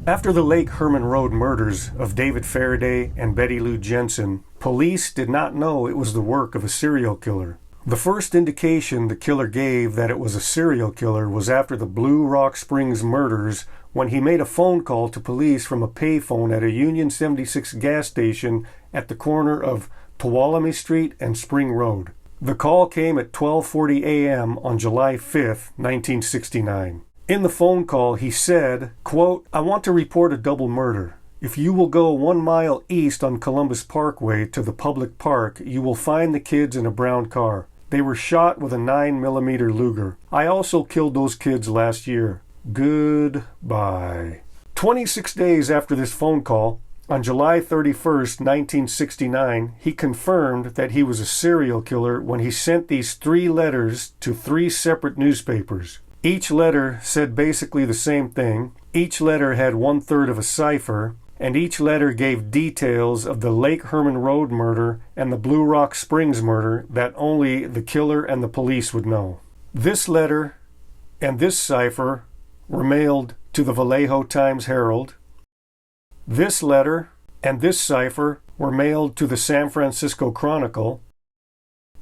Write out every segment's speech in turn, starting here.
After the Lake Herman Road murders of David Faraday and Betty Lou Jensen, police did not know it was the work of a serial killer. The first indication the killer gave that it was a serial killer was after the Blue Rock Springs murders, when he made a phone call to police from a payphone at a Union 76 gas station at the corner of Tuolumne Street and Spring Road. The call came at 12:40 a.m. on July 5, 1969. In the phone call, he said, quote, "I want to report a double murder. If you will go 1 mile east on Columbus Parkway to the public park, you will find the kids in a brown car. They were shot with a 9mm Luger. I also killed those kids last year. Goodbye." 26 days after this phone call, on July 31st, 1969, he confirmed that he was a serial killer when he sent these 3 letters to 3 separate newspapers. Each letter said basically the same thing. Each letter had 1/3 of a cipher, and each letter gave details of the Lake Herman Road murder and the Blue Rock Springs murder that only the killer and the police would know. This letter and this cipher were mailed to the Vallejo Times-Herald. This letter and this cipher were mailed to the San Francisco Chronicle.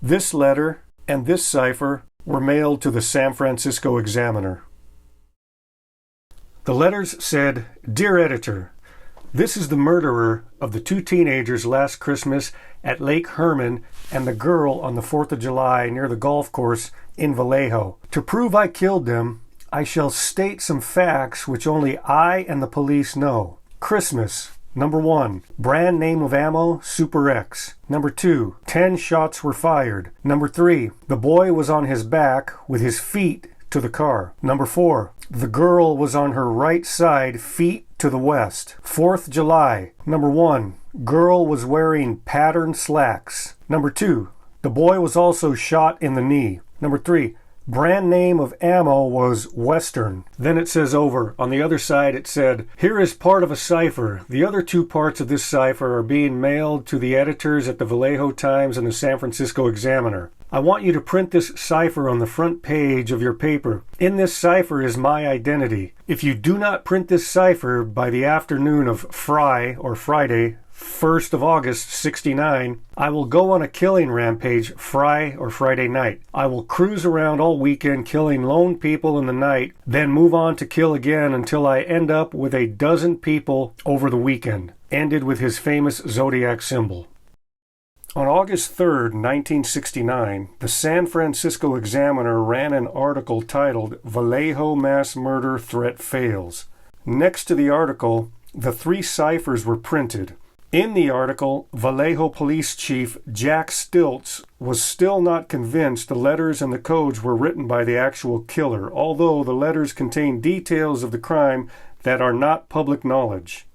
This letter and this cipher were mailed to the San Francisco Examiner. The letters said, "Dear Editor, this is the murderer of the 2 teenagers last Christmas at Lake Herman and the girl on the 4th of July near the golf course in Vallejo. To prove I killed them, I shall state some facts which only I and the police know. Christmas. Number 1, brand name of ammo, Super X. Number 2, 10 shots were fired. Number 3, the boy was on his back with his feet to the car. Number 4, the girl was on her right side, feet to the west. 4th July. Number 1, girl was wearing patterned slacks. Number 2, the boy was also shot in the knee. Number 3, brand name of ammo was Western." Then it says over on the other side, it said, "Here is part of a cipher. The other 2 parts of this cipher are being mailed to the editors at the Vallejo Times and the San Francisco Examiner. I want you to print this cipher on the front page of your paper. In this cipher is my identity. If you do not print this cipher by the afternoon of Friday, 1st of August, 69, I will go on a killing rampage Friday night. I will cruise around all weekend killing lone people in the night, then move on to kill again until I end up with a dozen people over the weekend." Ended with his famous Zodiac symbol. On August 3rd, 1969, the San Francisco Examiner ran an article titled "Vallejo Mass Murder Threat Fails." Next to the article, the 3 ciphers were printed. In the article, Vallejo Police Chief Jack Stiltz was still not convinced the letters and the codes were written by the actual killer, although the letters contain details of the crime that are not public knowledge.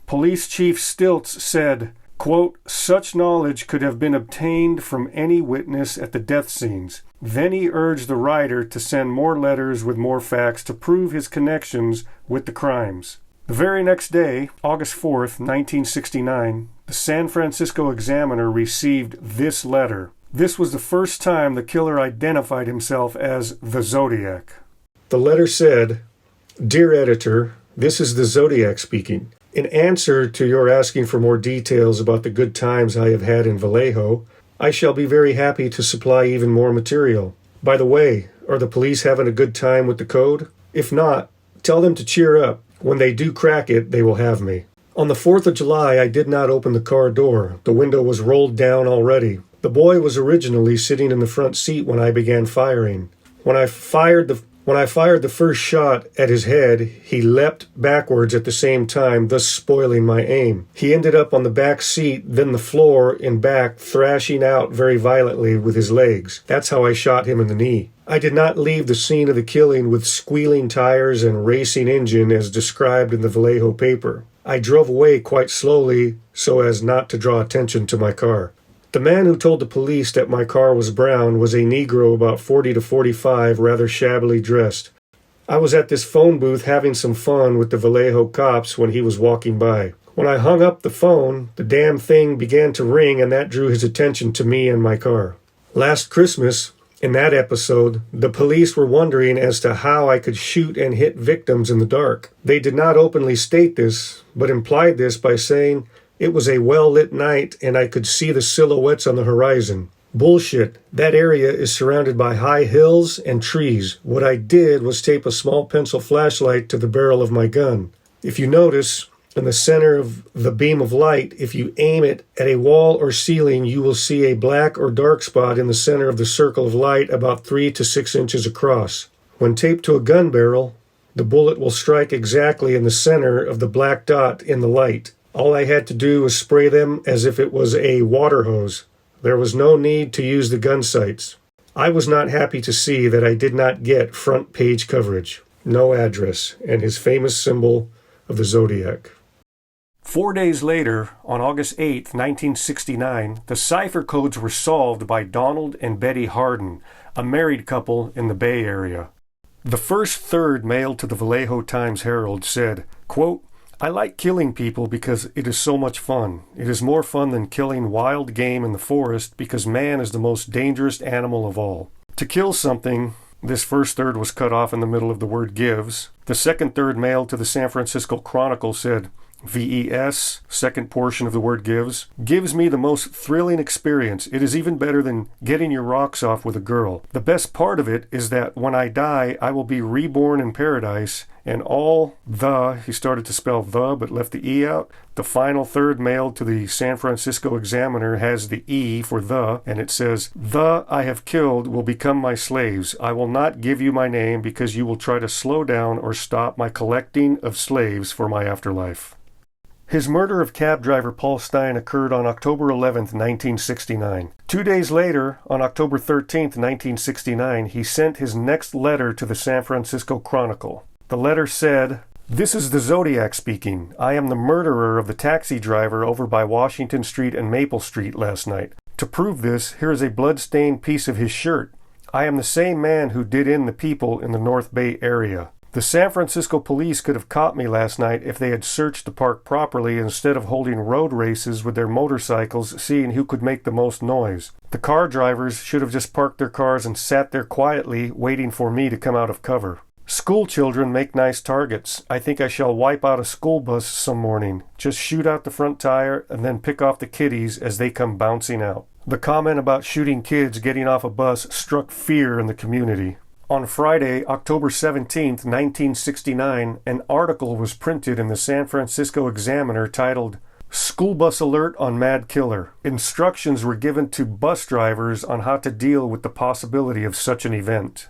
Police Chief Stiltz said, quote, "Such knowledge could have been obtained from any witness at the death scenes." Then he urged the writer to send more letters with more facts to prove his connections with the crimes. The very next day, August 4th, 1969, the San Francisco Examiner received this letter. This was the first time the killer identified himself as the Zodiac. The letter said, "Dear Editor, this is the Zodiac speaking. In answer to your asking for more details about the good times I have had in Vallejo, I shall be very happy to supply even more material. By the way, are the police having a good time with the code? If not, tell them to cheer up. When they do crack it, they will have me. On the 4th of July, I did not open the car door. The window was rolled down already. The boy was originally sitting in the front seat when I began firing. When I fired the first shot at his head, he leapt backwards at the same time, thus spoiling my aim. He ended up on the back seat, then the floor in back, thrashing out very violently with his legs. That's how I shot him in the knee. I did not leave the scene of the killing with squealing tires and racing engine as described in the Vallejo paper. I drove away quite slowly so as not to draw attention to my car. The man who told the police that my car was brown was a Negro about 40 to 45, rather shabbily dressed. I was at this phone booth having some fun with the Vallejo cops when he was walking by. When I hung up the phone, the damn thing began to ring and that drew his attention to me and my car. Last Christmas, In that episode, the police were wondering as to how I could shoot and hit victims in the dark. They did not openly state this, but implied this by saying it was a well-lit night and I could see the silhouettes on the horizon. Bullshit. That area is surrounded by high hills and trees. What I did was tape a small pencil flashlight to the barrel of my gun. If you notice, in the center of the beam of light, if you aim it at a wall or ceiling, you will see a black or dark spot in the center of the circle of light about 3 to 6 inches across. When taped to a gun barrel, the bullet will strike exactly in the center of the black dot in the light. All I had to do was spray them as if it was a water hose. There was no need to use the gun sights. I was not happy to see that I did not get front page coverage. No address, and his famous symbol of the Zodiac. 4 days later, on August 8, 1969, the cipher codes were solved by Donald and Betty Harden, a married couple in the Bay Area. The first third mailed to the Vallejo Times-Herald said, quote, "I like killing people because it is so much fun. It is more fun than killing wild game in the forest because man is the most dangerous animal of all. To kill something," this first third was cut off in the middle of the word gives. The second third mailed to the San Francisco Chronicle said, VES, second portion of the word gives me the most thrilling experience. It is even better than getting your rocks off with a girl. The best part of it is that when I die, I will be reborn in paradise, and all he started to spell the but left the E out. The final third mailed to the San Francisco Examiner has the E for the, and it says, "The I have killed will become my slaves. I will not give you my name because you will try to slow down or stop my collecting of slaves for my afterlife." His murder of cab driver Paul Stine occurred on October 11, 1969. 2 days later, on October 13, 1969, he sent his next letter to the San Francisco Chronicle. The letter said, "This is the Zodiac speaking. I am the murderer of the taxi driver over by Washington Street and Maple Street last night. To prove this, here is a blood-stained piece of his shirt. I am the same man who did in the people in the North Bay area. The San Francisco police could have caught me last night if they had searched the park properly instead of holding road races with their motorcycles, seeing who could make the most noise. The car drivers should have just parked their cars and sat there quietly, waiting for me to come out of cover. School children make nice targets. I think I shall wipe out a school bus some morning. Just shoot out the front tire and then pick off the kiddies as they come bouncing out." The comment about shooting kids getting off a bus struck fear in the community. On Friday, October 17, 1969, an article was printed in the San Francisco Examiner titled, "School Bus Alert on Mad Killer." Instructions were given to bus drivers on how to deal with the possibility of such an event.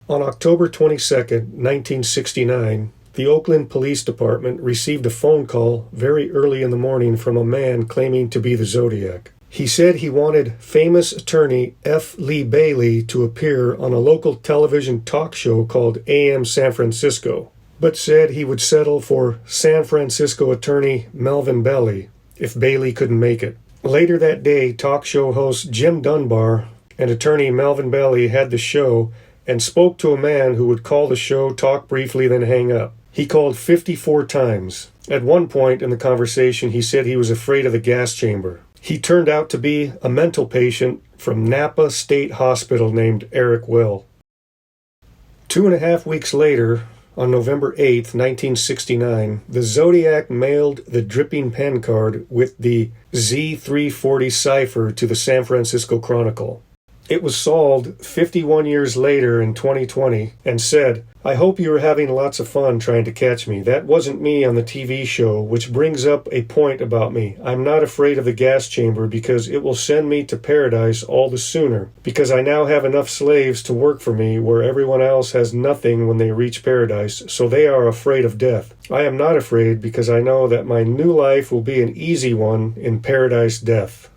On October 22, 1969, the Oakland Police Department received a phone call very early in the morning from a man claiming to be the Zodiac. He said he wanted famous attorney F. Lee Bailey to appear on a local television talk show called AM San Francisco, but said he would settle for San Francisco attorney Melvin Belly if Bailey couldn't make it. Later that day, talk show host Jim Dunbar and attorney Melvin Belly had the show and spoke to a man who would call the show, talk briefly, then hang up. He called 54 times. At one point in the conversation, he said he was afraid of the gas chamber. He turned out to be a mental patient from Napa State Hospital named Eric Will. 2.5 weeks later, on November 8, 1969, the Zodiac mailed the dripping pen card with the Z340 cipher to the San Francisco Chronicle. It was solved 51 years later in 2020 and said, "I hope you are having lots of fun trying to catch me. That wasn't me on the TV show, which brings up a point about me. I'm not afraid of the gas chamber because it will send me to paradise all the sooner, because I now have enough slaves to work for me where everyone else has nothing when they reach paradise, so they are afraid of death. I am not afraid because I know that my new life will be an easy one in paradise death."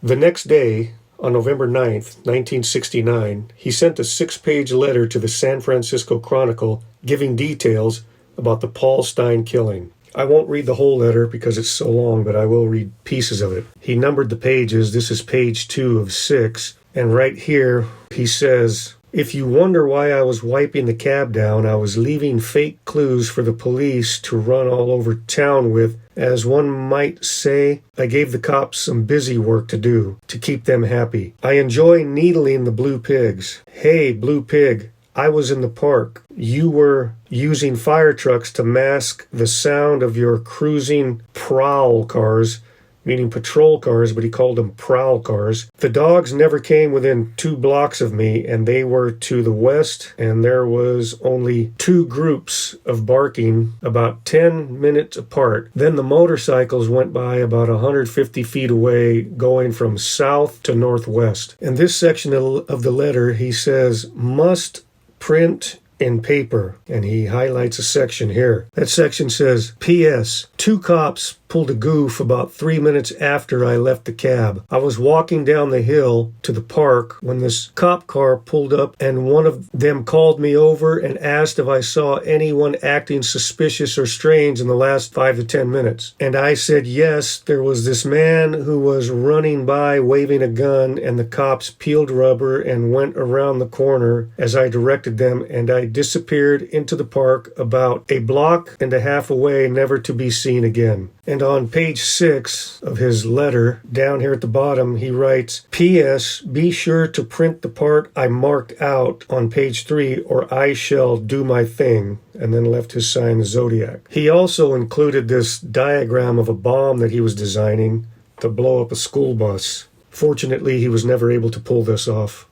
The next day, on November 9, 1969, he sent a 6-page letter to the San Francisco Chronicle giving details about the Paul Stine killing. I won't read the whole letter because it's so long, but I will read pieces of it. He numbered the pages. This is page 2 of 6. And right here, he says, If you wonder why I was wiping the cab down, I was leaving fake clues for the police to run all over town with. As one might say, I gave the cops some busy work to do to keep them happy. I enjoy needling the blue pigs. Hey, blue pig, I was in the park. You were using fire trucks to mask the sound of your cruising prowl cars, meaning patrol cars, but he called them prowl cars. The dogs never came within 2 blocks of me, and they were to the west, and there was only 2 groups of barking about 10 minutes apart. Then the motorcycles went by about 150 feet away, going from south to northwest. In this section of the letter, he says, must print in paper, and he highlights a section here. That section says, P.S. 2 cops pulled a goof about 3 minutes after I left the cab. I was walking down the hill to the park when this cop car pulled up, and one of them called me over and asked if I saw anyone acting suspicious or strange in the last 5 to 10 minutes. And I said yes, there was this man who was running by waving a gun, and the cops peeled rubber and went around the corner as I directed them, and I disappeared into the park about a block and a half away, never to be seen again. And on page 6 of his letter, down here at the bottom, he writes, P.S. Be sure to print the part I marked out on page 3, or I shall do my thing, and then left his sign, Zodiac. He also included this diagram of a bomb that he was designing to blow up a school bus. Fortunately, he was never able to pull this off.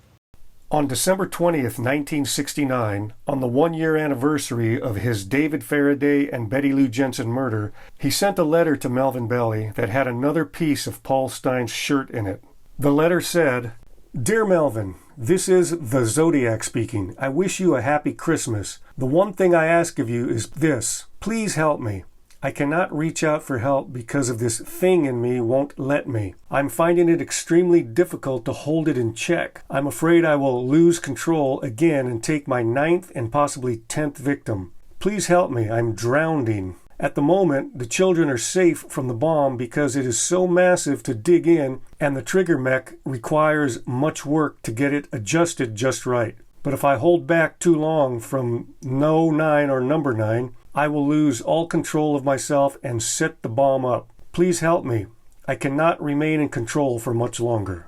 On December 20th, 1969, on the 1-year anniversary of his David Faraday and Betty Lou Jensen murder, he sent a letter to Melvin Belly that had another piece of Paul Stine's shirt in it. The letter said, Dear Melvin, this is the Zodiac speaking. I wish you a happy Christmas. The one thing I ask of you is this. Please help me. I cannot reach out for help because of this thing in me won't let me. I'm finding it extremely difficult to hold it in check. I'm afraid I will lose control again and take my 9th and possibly 10th victim. Please help me. I'm drowning. At the moment, the children are safe from the bomb because it is so massive to dig in, and the trigger mech requires much work to get it adjusted just right. But if I hold back too long from no 9 or number 9, I will lose all control of myself and set the bomb up. Please help me. I cannot remain in control for much longer.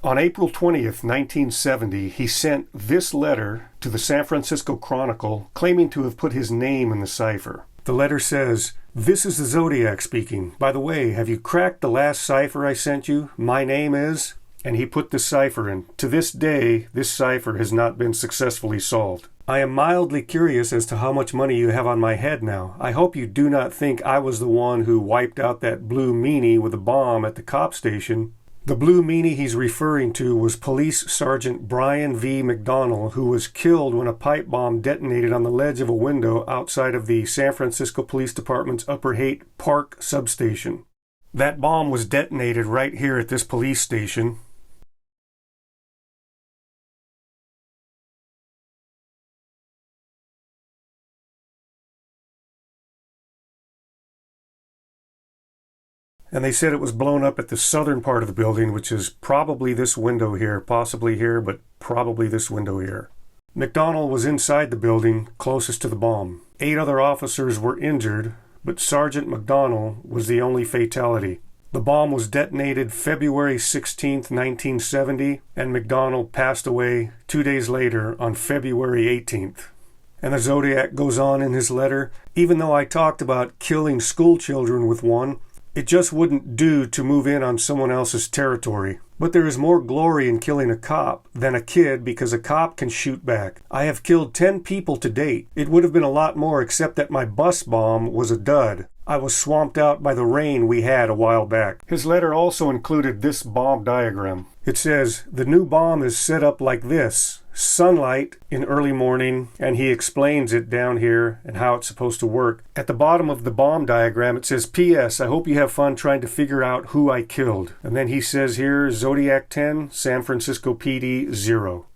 On April 20th, 1970, he sent this letter to the San Francisco Chronicle, claiming to have put his name in the cipher. The letter says, This is the Zodiac speaking. By the way, have you cracked the last cipher I sent you? My name is... And he put the cipher in. To this day, this cipher has not been successfully solved. I am mildly curious as to how much money you have on my head now. I hope you do not think I was the one who wiped out that blue meanie with a bomb at the cop station. The blue meanie he's referring to was Police Sergeant Brian V. McDonnell, who was killed when a pipe bomb detonated on the ledge of a window outside of the San Francisco Police Department's Upper Haight Park substation. That bomb was detonated right here at this police station. And they said it was blown up at the southern part of the building, which is probably this window here, possibly here, but probably this window here. McDonnell was inside the building, closest to the bomb. 8 other officers were injured, but Sergeant McDonnell was the only fatality. The bomb was detonated February 16, 1970, and McDonnell passed away 2 days later on February 18th. And the Zodiac goes on in his letter, even though I talked about killing school children with one, it just wouldn't do to move in on someone else's territory. But there is more glory in killing a cop than a kid because a cop can shoot back. I have killed 10 people to date. It would have been a lot more except that my bus bomb was a dud. I was swamped out by the rain we had a while back. His letter also included this bomb diagram. It says, the new bomb is set up like this. Sunlight in early morning, and he explains it down here and how it's supposed to work. At the bottom of the bomb diagram, it says, P.S. I hope you have fun trying to figure out who I killed. And then he says here, Zodiac 10, San Francisco PD 0.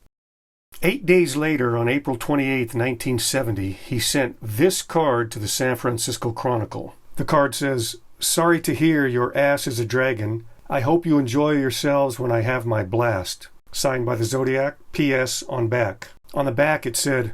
8 days later, on April 28, 1970, he sent this card to the San Francisco Chronicle. The card says, Sorry to hear your ass is a dragon. I hope you enjoy yourselves when I have my blast. Signed by the Zodiac, P.S. on back. On the back it said,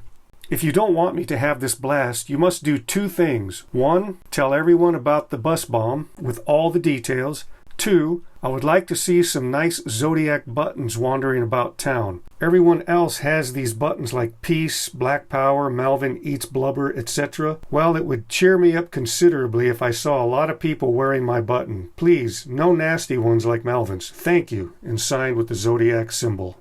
if you don't want me to have this blast, you must do 2 things. 1, tell everyone about the bus bomb with all the details. 2, I would like to see some nice Zodiac buttons wandering about town. Everyone else has these buttons like Peace, Black Power, Melvin Eats Blubber, etc. Well, it would cheer me up considerably if I saw a lot of people wearing my button. Please, no nasty ones like Melvin's. Thank you. And signed with the Zodiac symbol.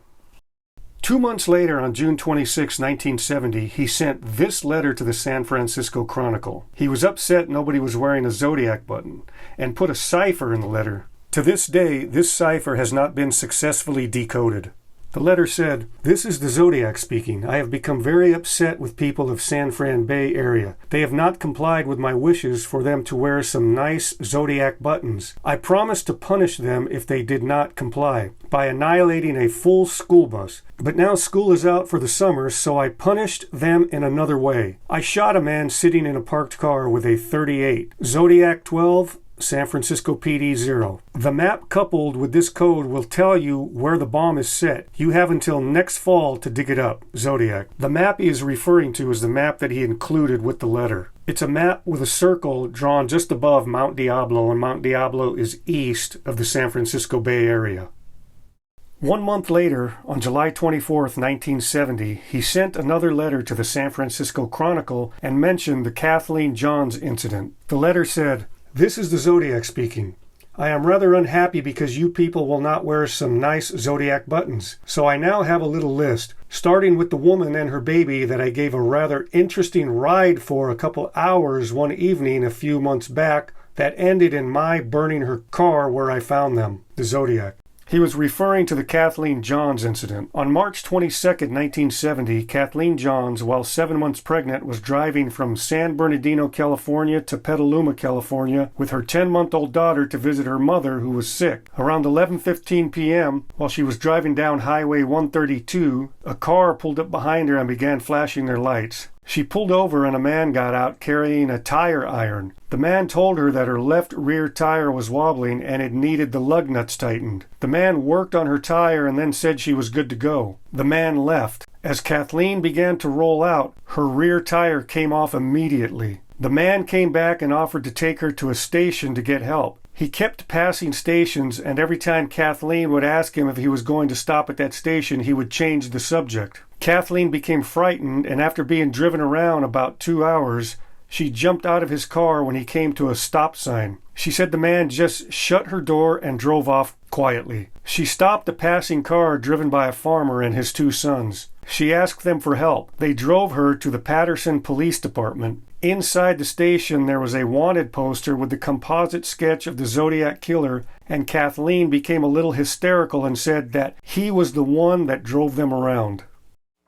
2 months later, on June 26, 1970, he sent this letter to the San Francisco Chronicle. He was upset nobody was wearing a Zodiac button, and put a cipher in the letter. To this day, this cipher has not been successfully decoded. The letter said, this is the Zodiac speaking. I have become very upset with people of San Fran Bay Area. They have not complied with my wishes for them to wear some nice Zodiac buttons. I promised to punish them if they did not comply by annihilating a full school bus. But now school is out for the summer, so I punished them in another way. I shot a man sitting in a parked car with a .38. Zodiac 12, San Francisco PD 0. The map coupled with this code will tell you where the bomb is set. You have until next fall to dig it up. Zodiac. The map he is referring to is the map that he included with the letter. It's a map with a circle drawn just above Mount Diablo, and Mount Diablo is east of the San Francisco Bay Area. 1 month later, on July 24, 1970, he sent another letter to the San Francisco Chronicle and mentioned the Kathleen Johns incident. The letter said, this is the Zodiac speaking. I am rather unhappy because you people will not wear some nice Zodiac buttons. So I now have a little list, starting with the woman and her baby that I gave a rather interesting ride for a couple hours one evening a few months back that ended in my burning her car where I found them, the Zodiac. He was referring to the Kathleen Johns incident. On March 22, 1970, Kathleen Johns, while 7 months pregnant, was driving from San Bernardino, California to Petaluma, California, with her 10-month-old daughter to visit her mother who was sick. Around 11:15 p.m., while she was driving down Highway 132, a car pulled up behind her and began flashing their lights. She pulled over and a man got out carrying a tire iron. The man told her that her left rear tire was wobbling and it needed the lug nuts tightened. The man worked on her tire and then said she was good to go. The man left. As Kathleen began to roll out, her rear tire came off immediately. The man came back and offered to take her to a station to get help. He kept passing stations, and every time Kathleen would ask him if he was going to stop at that station, he would change the subject. Kathleen became frightened, and after being driven around about 2 hours, she jumped out of his car when he came to a stop sign. She said the man just shut her door and drove off quietly. She stopped a passing car driven by a farmer and his 2 sons. She asked them for help. They drove her to the Patterson Police Department. Inside the station, there was a wanted poster with the composite sketch of the Zodiac killer, and Kathleen became a little hysterical and said that he was the one that drove them around.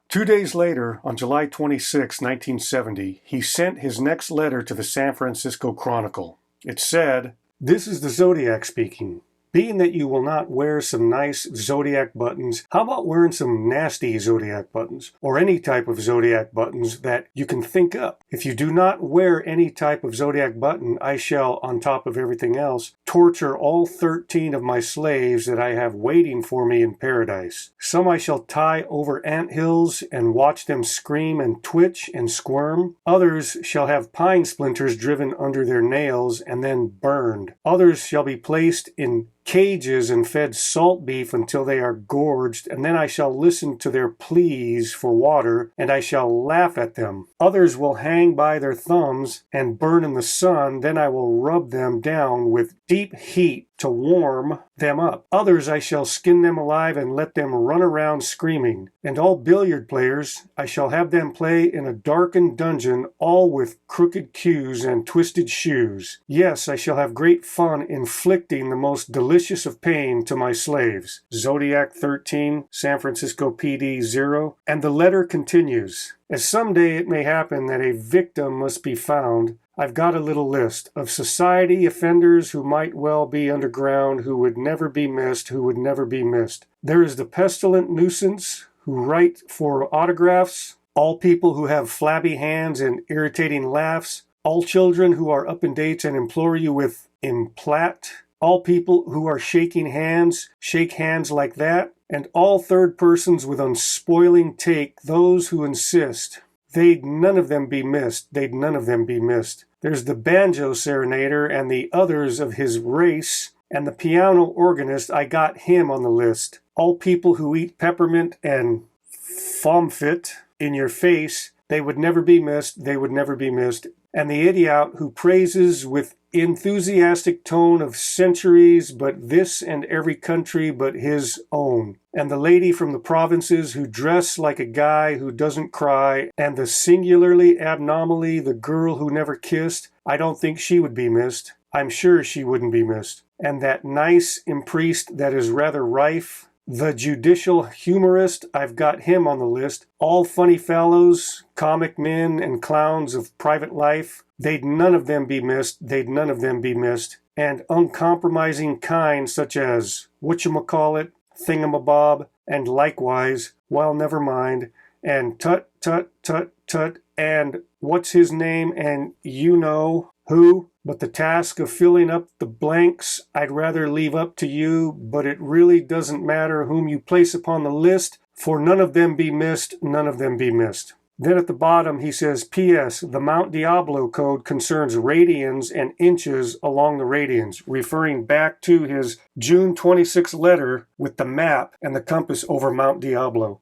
2 days later, on July 26, 1970, he sent his next letter to the San Francisco Chronicle. It said, this is the Zodiac speaking. Being that you will not wear some nice Zodiac buttons, how about wearing some nasty Zodiac buttons? Or any type of Zodiac buttons that you can think up. If you do not wear any type of Zodiac button, I shall, on top of everything else, torture all 13 of my slaves that I have waiting for me in paradise. Some I shall tie over anthills and watch them scream and twitch and squirm. Others shall have pine splinters driven under their nails and then burned. Others shall be placed in cages and fed salt beef until they are gorged, and then I shall listen to their pleas for water, and I shall laugh at them. Others will hang by their thumbs and burn in the sun, then I will rub them down with deep heat to warm them up. Others I shall skin them alive and let them run around screaming. And all billiard players, I shall have them play in a darkened dungeon, all with crooked cues and twisted shoes. Yes, I shall have great fun inflicting the most delicious of pain to my slaves. Zodiac 13, San Francisco PD 0. And the letter continues. As someday it may happen that a victim must be found, I've got a little list of society offenders who might well be underground, who would never be missed, who would never be missed. There is the pestilent nuisance who write for autographs, all people who have flabby hands and irritating laughs, all children who are up in dates and implore you with implat, All people who are shaking hands shake hands like that, and all third persons with unspoiling take those who insist. They'd none of them be missed, they'd none of them be missed. There's the banjo serenader and the others of his race, and the piano organist, I got him on the list. All people who eat peppermint and fomfit in your face, they would never be missed, they would never be missed. And the idiot who praises with enthusiastic tone of centuries but this and every country but his own. And the lady from the provinces who dress like a guy who doesn't cry, and the singularly abnormally the girl who never kissed, I don't think she would be missed. I'm sure she wouldn't be missed. And that nice impriest that is rather rife, the judicial humorist, I've got him on the list. All funny fellows, comic men and clowns of private life, they'd none of them be missed, they'd none of them be missed. And uncompromising kind such as whatchamacallit, thingamabob, and likewise, well, never mind, and tut, tut, tut, tut, and what's his name, and you know who. But the task of filling up the blanks I'd rather leave up to you, but it really doesn't matter whom you place upon the list, for none of them be missed, none of them be missed. Then at the bottom he says, P.S. The Mount Diablo code concerns radians and inches along the radians, referring back to his June 26 letter with the map and the compass over Mount Diablo.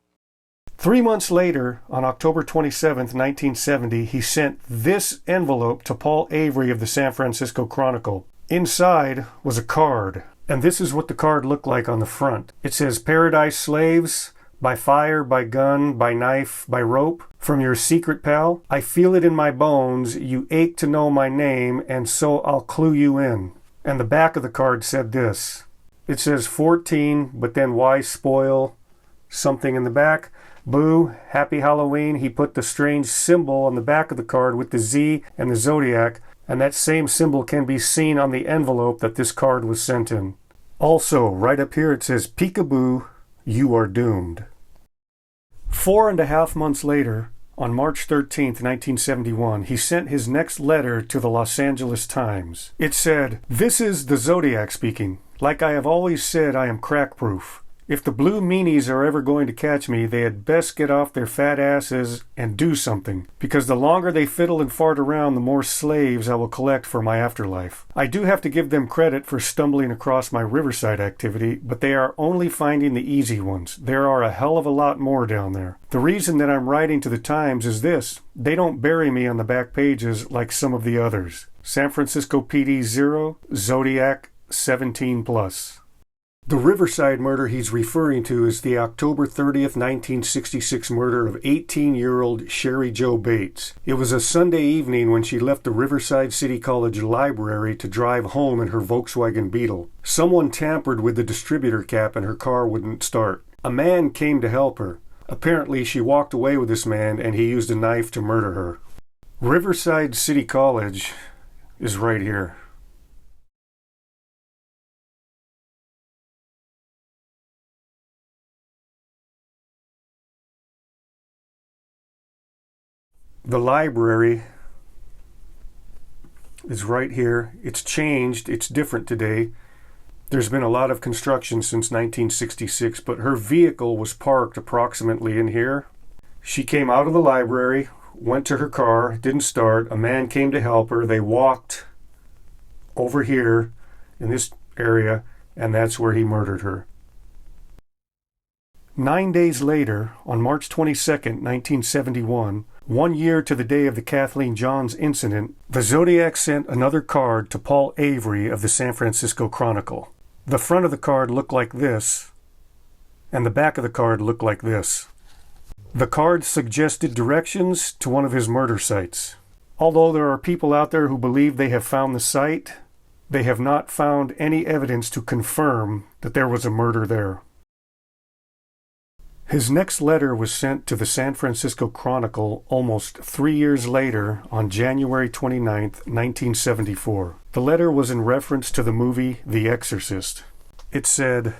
3 months later, on October 27, 1970, he sent this envelope to Paul Avery of the San Francisco Chronicle. Inside was a card, and this is what the card looked like on the front. It says, Paradise Slaves, by fire, by gun, by knife, by rope, from your secret pal. I feel it in my bones, you ache to know my name, and so I'll clue you in. And the back of the card said this. It says 14, but then why spoil something in the back? Boo, happy Halloween. He put the strange symbol on the back of the card with the Z and the Zodiac, and that same symbol can be seen on the envelope that this card was sent in. Also, right up here it says, Peekaboo, you are doomed. 4.5 months later, on March 13, 1971, he sent his next letter to the Los Angeles Times. It said, This is the Zodiac speaking. Like I have always said, I am crack-proof. If the blue meanies are ever going to catch me, they had best get off their fat asses and do something, because the longer they fiddle and fart around, the more slaves I will collect for my afterlife. I do have to give them credit for stumbling across my Riverside activity, but they are only finding the easy ones. There are a hell of a lot more down there. The reason that I'm writing to the Times is this. They don't bury me on the back pages like some of the others. San Francisco PD 0, Zodiac 17+. The Riverside murder he's referring to is the October 30th, 1966 murder of 18-year-old Sherry Jo Bates. It was a Sunday evening when she left the Riverside City College library to drive home in her Volkswagen Beetle. Someone tampered with the distributor cap and her car wouldn't start. A man came to help her. Apparently, she walked away with this man and he used a knife to murder her. Riverside City College is right here. The library is right here. It's changed. It's different today. There's been a lot of construction since 1966, but her vehicle was parked approximately in here. She came out of the library, went to her car, didn't start. A man came to help her. They walked over here in this area, and that's where he murdered her. 9 days later, on March 22nd, 1971, 1 year to the day of the Kathleen Johns incident, the Zodiac sent another card to Paul Avery of the San Francisco Chronicle. The front of the card looked like this, and the back of the card looked like this. The card suggested directions to one of his murder sites. Although there are people out there who believe they have found the site, they have not found any evidence to confirm that there was a murder there. His next letter was sent to the San Francisco Chronicle almost 3 years later on January 29, 1974. The letter was in reference to the movie The Exorcist. It said,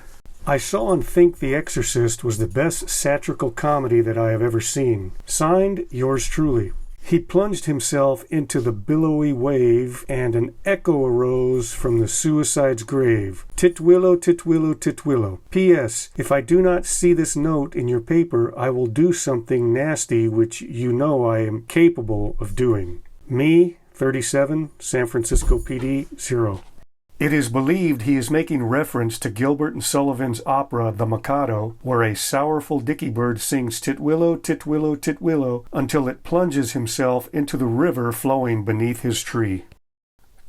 I saw and think The Exorcist was the best satirical comedy that I have ever seen. Signed, yours truly. He plunged himself into the billowy wave, and an echo arose from the suicide's grave. Titwillow, titwillow, titwillow. P.S. If I do not see this note in your paper, I will do something nasty which you know I am capable of doing. Me, 37, San Francisco PD, 0. It is believed he is making reference to Gilbert and Sullivan's opera The Mikado, where a sorrowful dicky bird sings titwillow, titwillow, titwillow until it plunges himself into the river flowing beneath his tree.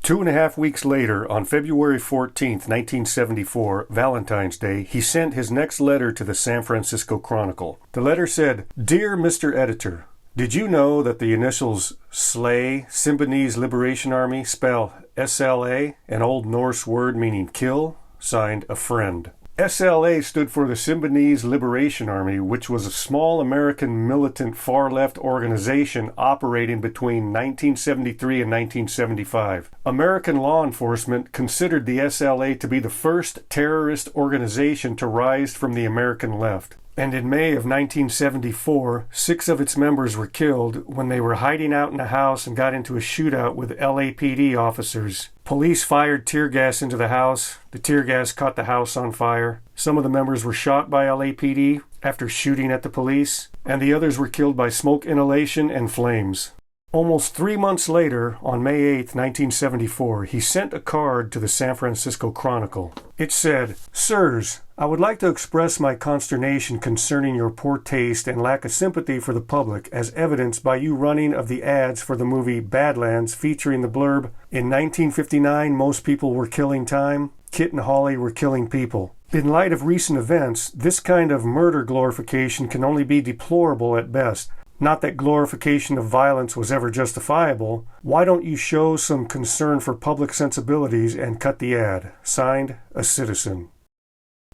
2.5 weeks later, on February 14th, 1974, Valentine's Day, he sent his next letter to the San Francisco Chronicle. The letter said, "Dear Mr. Editor, did you know that the initials SLA, Symbionese Liberation Army, spell SLA, an Old Norse word meaning kill, signed a friend? SLA stood for the Symbionese Liberation Army, which was a small American militant far-left organization operating between 1973 and 1975. American law enforcement considered the SLA to be the first terrorist organization to rise from the American left. And in May of 1974, 6 of its members were killed when they were hiding out in a house and got into a shootout with LAPD officers. Police fired tear gas into the house. The tear gas caught the house on fire. Some of the members were shot by LAPD after shooting at the police, and the others were killed by smoke inhalation and flames. Almost 3 months later, on May 8, 1974, he sent a card to the San Francisco Chronicle. It said, "Sirs, I would like to express my consternation concerning your poor taste and lack of sympathy for the public, as evidenced by you running of the ads for the movie Badlands featuring the blurb, 'In 1959, most people were killing time. Kit and Holly were killing people.' In light of recent events, this kind of murder glorification can only be deplorable at best. Not that glorification of violence was ever justifiable. Why don't you show some concern for public sensibilities and cut the ad? Signed, a citizen."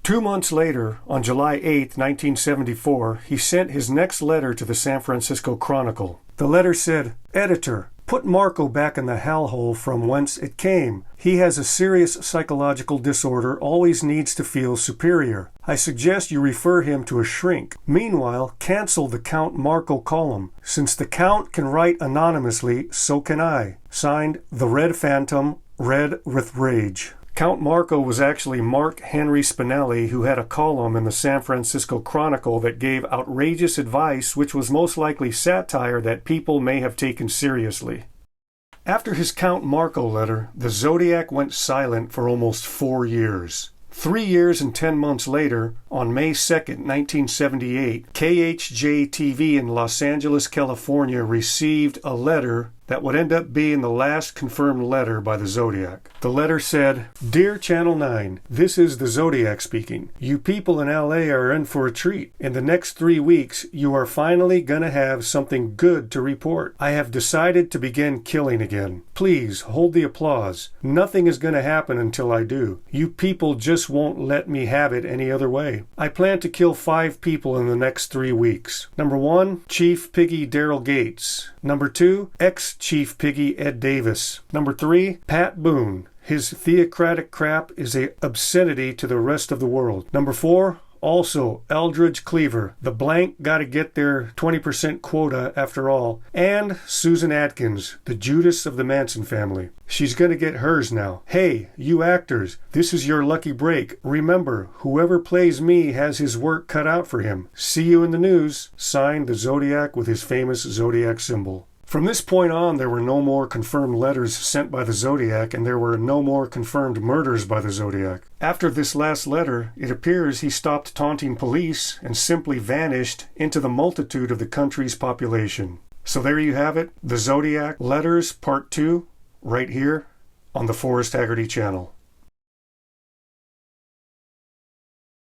2 months later, on July 8, 1974, he sent his next letter to the San Francisco Chronicle. The letter said, "Editor, put Marco back in the hellhole from whence it came. He has a serious psychological disorder, always needs to feel superior. I suggest you refer him to a shrink. Meanwhile, cancel the Count Marco column. Since the Count can write anonymously, so can I." Signed, The Red Phantom, red with rage. Count Marco was actually Mark Henry Spinelli, who had a column in the San Francisco Chronicle that gave outrageous advice, which was most likely satire that people may have taken seriously. After his Count Marco letter, the Zodiac went silent for almost 4 years. 3 years and 10 months later, on May 2, 1978, KHJ-TV in Los Angeles, California received a letter that would end up being the last confirmed letter by the Zodiac. The letter said, "Dear Channel 9, this is the Zodiac speaking. You people in LA are in for a treat. In the next 3 weeks, you are finally gonna have something good to report. I have decided to begin killing again. Please hold the applause. Nothing is gonna happen until I do. You people just won't let me have it any other way. I plan to kill 5 people in the next 3 weeks. Number 1, Chief Piggy Daryl Gates. Number 2, ex-Chief Piggy Ed Davis. Number 3, Pat Boone. His theocratic crap is a obscenity to the rest of the world. Number 4, also Eldridge Cleaver. The blank gotta get their 20% quota after all. And Susan Atkins, the Judas of the Manson family. She's gonna get hers now. Hey, you actors, this is your lucky break. Remember, whoever plays me has his work cut out for him. See you in the news." Signed, the Zodiac with his famous Zodiac symbol. From this point on, there were no more confirmed letters sent by the Zodiac, and there were no more confirmed murders by the Zodiac. After this last letter, it appears he stopped taunting police and simply vanished into the multitude of the country's population. So there you have it, the Zodiac Letters Part 2, right here on the Forrest Haggerty channel.